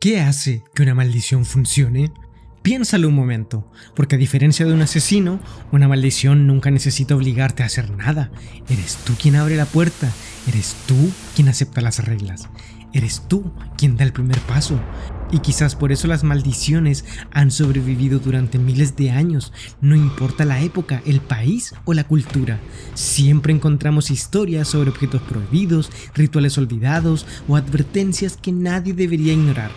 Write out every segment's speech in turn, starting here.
¿Qué hace que una maldición funcione? Piénsalo un momento, porque a diferencia de un asesino, una maldición nunca necesita obligarte a hacer nada. Eres tú quien abre la puerta, eres tú quien acepta las reglas, eres tú quien da el primer paso. Y quizás por eso las maldiciones han sobrevivido durante miles de años, no importa la época, el país o la cultura. Siempre encontramos historias sobre objetos prohibidos, rituales olvidados o advertencias que nadie debería ignorar.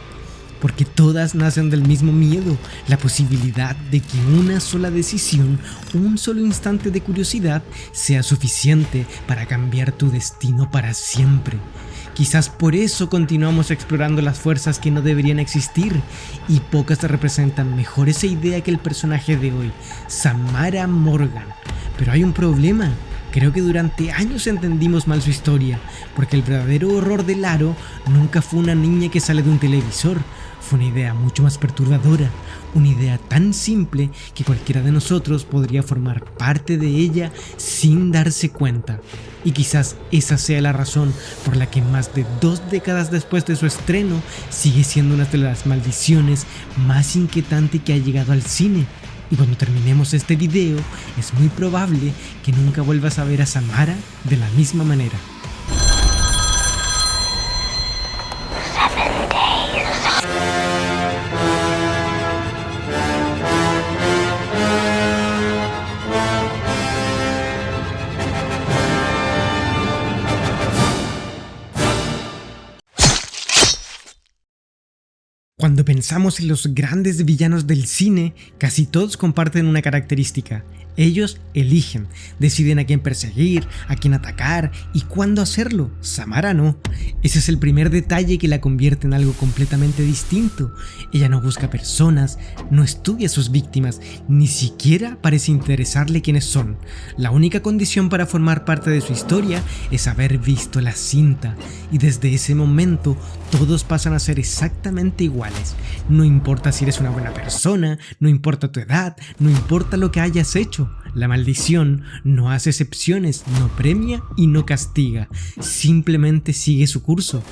Porque todas nacen del mismo miedo, la posibilidad de que una sola decisión, un solo instante de curiosidad, sea suficiente para cambiar tu destino para siempre. Quizás por eso continuamos explorando las fuerzas que no deberían existir, y pocas representan mejor esa idea que el personaje de hoy, Samara Morgan. Pero hay un problema. Creo que durante años entendimos mal su historia, porque el verdadero horror de Laro nunca fue una niña que sale de un televisor. Fue una idea mucho más perturbadora, una idea tan simple que cualquiera de nosotros podría formar parte de ella sin darse cuenta. Y quizás esa sea la razón por la que más de 2 décadas después de su estreno sigue siendo una de las maldiciones más inquietantes que ha llegado al cine. Y cuando terminemos este video, es muy probable que nunca vuelvas a ver a Samara de la misma manera. Cuando pensamos en los grandes villanos del cine, casi todos comparten una característica. Ellos eligen, deciden a quién perseguir, a quién atacar y cuándo hacerlo. Samara no. Ese es el primer detalle que la convierte en algo completamente distinto. Ella no busca personas, no estudia a sus víctimas, ni siquiera parece interesarle quiénes son. La única condición para formar parte de su historia es haber visto la cinta, y desde ese momento todos pasan a ser exactamente iguales. No importa si eres una buena persona, no importa tu edad, no importa lo que hayas hecho. La maldición no hace excepciones, no premia y no castiga, simplemente sigue su curso.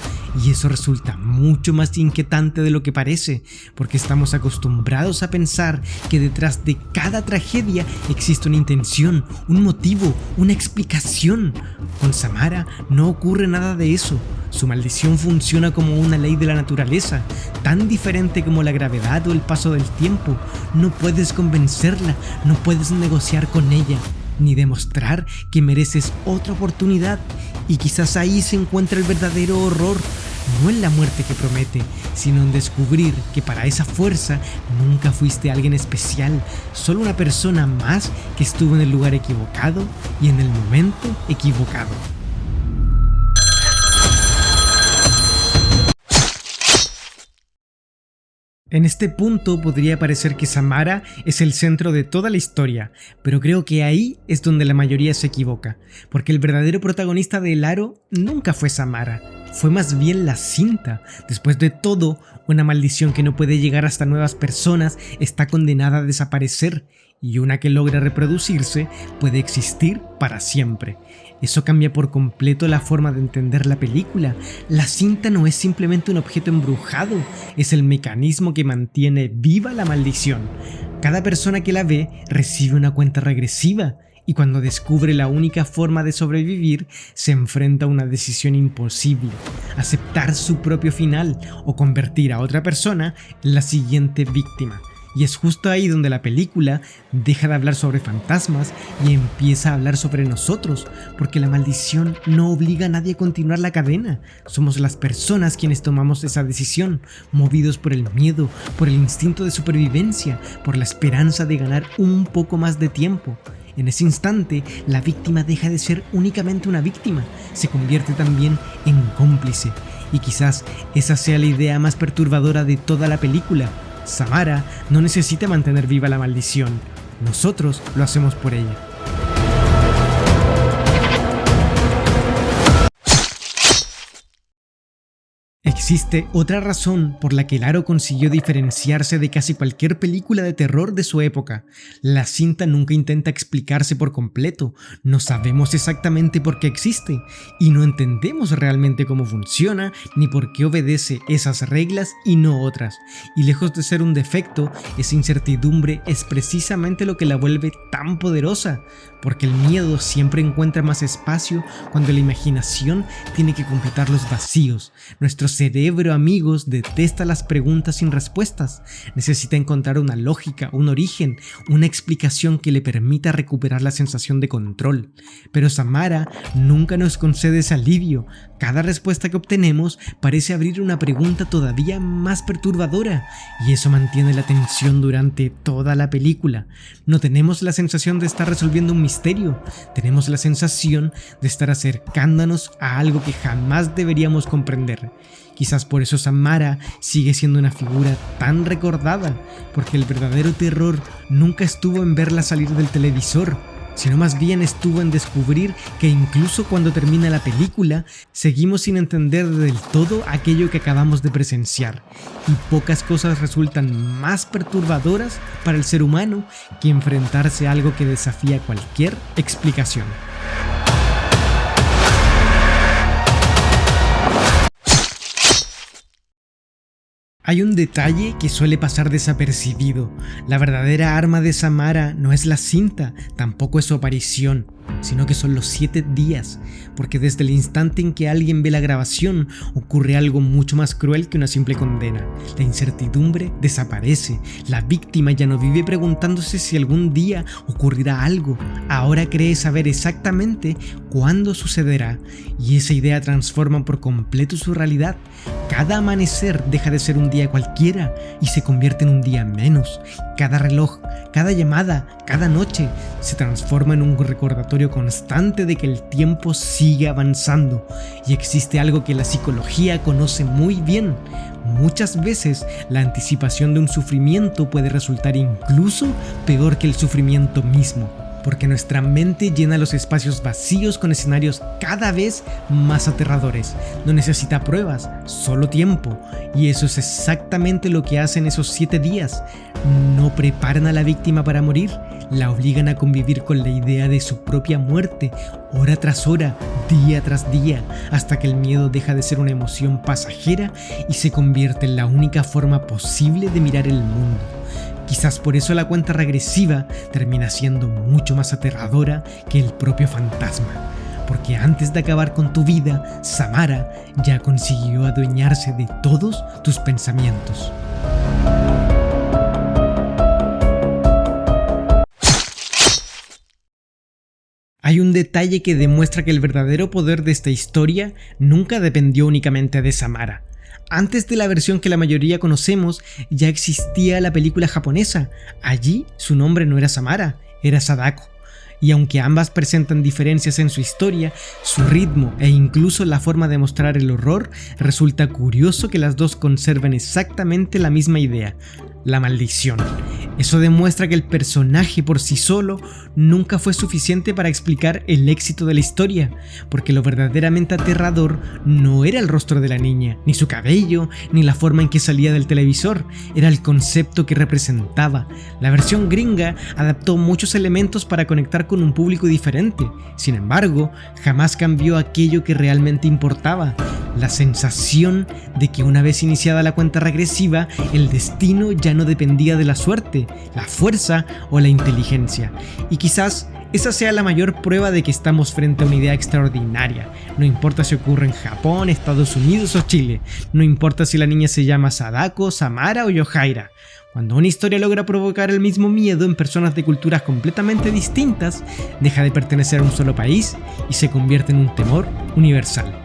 Y eso resulta mucho más inquietante de lo que parece, porque estamos acostumbrados a pensar que detrás de cada tragedia existe una intención, un motivo, una explicación. Con Samara no ocurre nada de eso. Su maldición funciona como una ley de la naturaleza, tan diferente como la gravedad o el paso del tiempo. No puedes convencerla, no puedes negociar con ella, ni demostrar que mereces otra oportunidad. Y quizás ahí se encuentra el verdadero horror, no en la muerte que promete, sino en descubrir que para esa fuerza nunca fuiste alguien especial, solo una persona más que estuvo en el lugar equivocado y en el momento equivocado. En este punto podría parecer que Samara es el centro de toda la historia, pero creo que ahí es donde la mayoría se equivoca, porque el verdadero protagonista de Laro nunca fue Samara, fue más bien la cinta. Después de todo, una maldición que no puede llegar hasta nuevas personas está condenada a desaparecer, y una que logra reproducirse puede existir para siempre. Eso cambia por completo la forma de entender la película. La cinta no es simplemente un objeto embrujado, es el mecanismo que mantiene viva la maldición. Cada persona que la ve recibe una cuenta regresiva, y cuando descubre la única forma de sobrevivir, se enfrenta a una decisión imposible: aceptar su propio final o convertir a otra persona en la siguiente víctima. Y es justo ahí donde la película deja de hablar sobre fantasmas y empieza a hablar sobre nosotros, porque la maldición no obliga a nadie a continuar la cadena. Somos las personas quienes tomamos esa decisión, movidos por el miedo, por el instinto de supervivencia, por la esperanza de ganar un poco más de tiempo. En ese instante, la víctima deja de ser únicamente una víctima, se convierte también en cómplice. Y quizás esa sea la idea más perturbadora de toda la película. Samara no necesita mantener viva la maldición, nosotros lo hacemos por ella. Existe otra razón por la que el aro consiguió diferenciarse de casi cualquier película de terror de su época. La cinta nunca intenta explicarse por completo, no sabemos exactamente por qué existe y no entendemos realmente cómo funciona ni por qué obedece esas reglas y no otras. Y lejos de ser un defecto, esa incertidumbre es precisamente lo que la vuelve tan poderosa, porque el miedo siempre encuentra más espacio cuando la imaginación tiene que completar los vacíos. Nuestro cerebro, amigos, detesta las preguntas sin respuestas. Necesita encontrar una lógica, un origen, una explicación que le permita recuperar la sensación de control. Pero Samara nunca nos concede ese alivio. Cada respuesta que obtenemos parece abrir una pregunta todavía más perturbadora, y eso mantiene la tensión durante toda la película. No tenemos la sensación de estar resolviendo un misterio, tenemos la sensación de estar acercándonos a algo que jamás deberíamos comprender. Quizás por eso Samara sigue siendo una figura tan recordada, porque el verdadero terror nunca estuvo en verla salir del televisor, sino más bien estuvo en descubrir que incluso cuando termina la película, seguimos sin entender del todo aquello que acabamos de presenciar, y pocas cosas resultan más perturbadoras para el ser humano que enfrentarse a algo que desafía cualquier explicación. Hay un detalle que suele pasar desapercibido. La verdadera arma de Samara no es la cinta, tampoco es su aparición, sino que son los 7 días, porque desde el instante en que alguien ve la grabación ocurre algo mucho más cruel que una simple condena. La incertidumbre desaparece, la víctima ya no vive preguntándose si algún día ocurrirá algo, ahora cree saber exactamente cuándo sucederá, y esa idea transforma por completo su realidad. Cada amanecer deja de ser un día cualquiera y se convierte en un día menos. Cada reloj, cada llamada, cada noche se transforma en un recordatorio constante de que el tiempo sigue avanzando, y existe algo que la psicología conoce muy bien. Muchas veces la anticipación de un sufrimiento puede resultar incluso peor que el sufrimiento mismo, porque nuestra mente llena los espacios vacíos con escenarios cada vez más aterradores. No necesita pruebas, solo tiempo, y eso es exactamente lo que hacen esos 7 días. No preparan a la víctima para morir, la obligan a convivir con la idea de su propia muerte, hora tras hora, día tras día, hasta que el miedo deja de ser una emoción pasajera y se convierte en la única forma posible de mirar el mundo. Quizás por eso la cuenta regresiva termina siendo mucho más aterradora que el propio fantasma, porque antes de acabar con tu vida, Samara ya consiguió adueñarse de todos tus pensamientos. Hay un detalle que demuestra que el verdadero poder de esta historia nunca dependió únicamente de Samara. Antes de la versión que la mayoría conocemos, ya existía la película japonesa. Allí su nombre no era Samara, era Sadako. Y aunque ambas presentan diferencias en su historia, su ritmo e incluso la forma de mostrar el horror, resulta curioso que las dos conserven exactamente la misma idea: la maldición. Eso demuestra que el personaje por sí solo nunca fue suficiente para explicar el éxito de la historia, porque lo verdaderamente aterrador no era el rostro de la niña, ni su cabello, ni la forma en que salía del televisor, era el concepto que representaba. La versión gringa adaptó muchos elementos para conectar con un público diferente, sin embargo, jamás cambió aquello que realmente importaba: la sensación de que una vez iniciada la cuenta regresiva, el destino ya no dependía de la suerte, la fuerza o la inteligencia. Y quizás esa sea la mayor prueba de que estamos frente a una idea extraordinaria. No importa si ocurre en Japón, Estados Unidos o Chile, no importa si la niña se llama Sadako, Samara o Yohaira. Cuando una historia logra provocar el mismo miedo en personas de culturas completamente distintas, deja de pertenecer a un solo país y se convierte en un temor universal.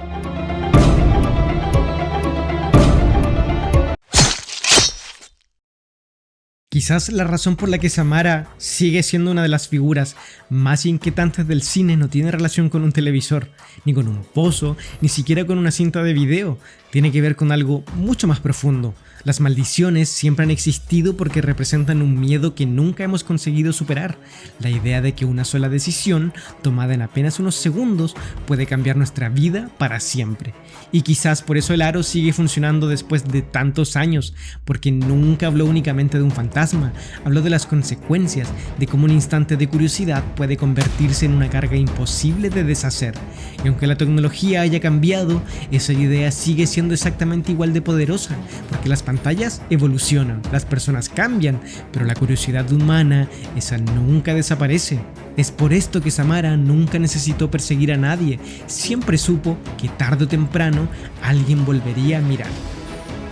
Quizás la razón por la que Samara sigue siendo una de las figuras más inquietantes del cine no tiene relación con un televisor, ni con un pozo, ni siquiera con una cinta de video. Tiene que ver con algo mucho más profundo, Las maldiciones siempre han existido porque representan un miedo que nunca hemos conseguido superar, la idea de que una sola decisión, tomada en apenas unos segundos, puede cambiar nuestra vida para siempre. Y quizás por eso el aro sigue funcionando después de tantos años, porque nunca habló únicamente de un fantasma, habló de las consecuencias, de cómo un instante de curiosidad puede convertirse en una carga imposible de deshacer. Y aunque la tecnología haya cambiado, esa idea sigue siendo exactamente igual de poderosa, porque las pantallas evolucionan, las personas cambian, pero la curiosidad humana, esa nunca desaparece. Es por esto que Samara nunca necesitó perseguir a nadie, siempre supo que tarde o temprano alguien volvería a mirar.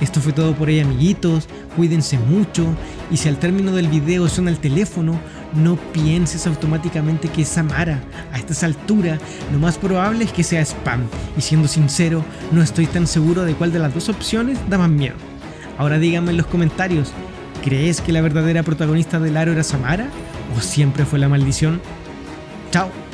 Esto fue todo por hoy, amiguitos, cuídense mucho y si al término del video suena el teléfono, no pienses automáticamente que es Samara. A estas alturas, lo más probable es que sea spam y siendo sincero, no estoy tan seguro de cuál de las dos opciones da más miedo. Ahora díganme en los comentarios, ¿crees que la verdadera protagonista del aro era Samara o siempre fue la maldición? Chao.